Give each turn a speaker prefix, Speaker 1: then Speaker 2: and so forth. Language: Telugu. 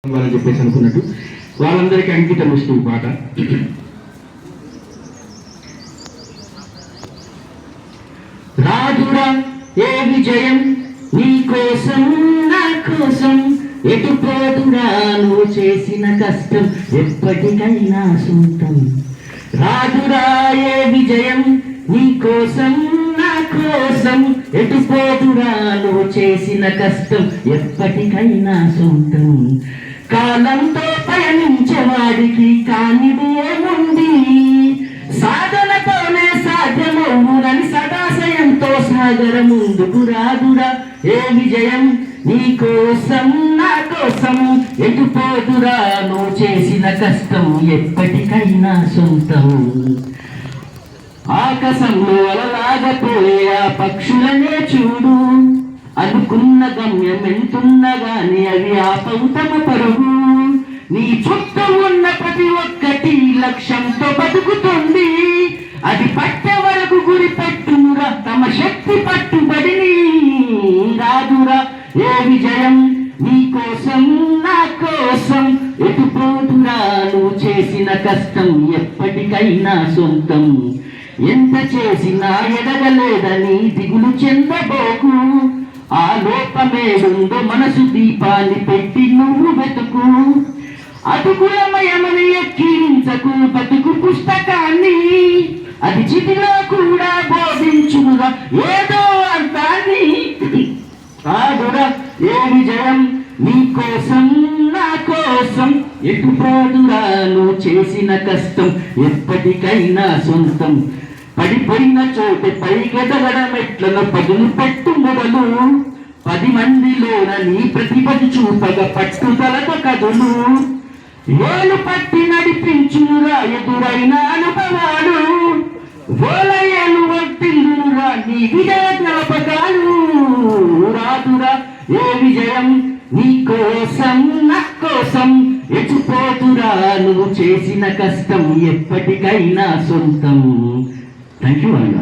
Speaker 1: వాళ్ళని చెప్పేసి అనుకున్నట్టు వాళ్ళందరికీ అంకితం ఇస్తూ పాట. రాజురా ఏ విజయం నీ కోసం నా కోసం, ఎటు పోదురా నువ్వు చేసిన కష్టం ఎప్పటికైనా సొంతం. రాజురా ఏ విజయం నీ కోసం నా కోసం, ఎటు పోదురా నువ్వు చేసిన కష్టం ఎప్పటికైనా సొంతం. కాలంతో పయనించేవాడికి కానిది ఏముంది, సాధనతోనే సాధ్యమవునని సదాశయంతో సాగర ముందుకు రాదురా ఏ విజయం నీ కోసం నా కోసం, ఎటు పోదురా నువ్వు చేసిన కష్టం ఎప్పటికైనా సొంతం. ఆకాశంలో అలలాగపోయే ఆ పక్షులనే చూడు, అనుకున్న గమ్యం ఎంతున్నగాని అవి ఆపవు తమ పరుగు. నీ చుట్టూ ఉన్న ప్రతి ఒక్కటి లక్ష్యంతో బతుకుతుంది, అది పట్టే వరకు గురి పెట్టునురా తమ శక్తి పట్టుబడిని. రాదురా ఏ విజయం నీ కోసం నా కోసం, ఎటు పోదురా నువ్వు చేసిన కష్టం ఎప్పటికైనా సొంతం. ఎంత చేసినా ఎదగలేదని దిగులు చెందబోకు, ఆ లోపమేడుందో మనసు దీపాన్ని పెట్టి నువ్వు వెతుకు. అతుకులమయమని ఎక్కిరించకు బతుకు పుస్తకాన్ని, అది చితిలో కూడా బోధించునుగా ఏదో అర్థాన్ని. కాదురా ఏ విజయం నీ కోసం నా కోసం, ఎటు పోదురా నువ్వు చేసిన కష్టం ఎప్పటికైనా సొంతం. పడిపోయిన చోట పైకెదగడం ఎట్లను పదులు పెట్టు మొదలు, 10 మందిలోన నీ ప్రతిభను చూపగా పట్టుదలతో కదులు. ఏలు పట్టి నడిపించునురా ఎదురైన అనుభవాలు, ఓల ఏలు వర్తిల్లునురా నీ విజయ జ్ఞాపకాలు. రాదురా ఏ విజయం నీ కోసం నా కోసం, ఎటు పోదురా నువ్వు చేసిన కష్టం ఎప్పటికైనా సొంతం. థ్యాంక్ యూ అన్న.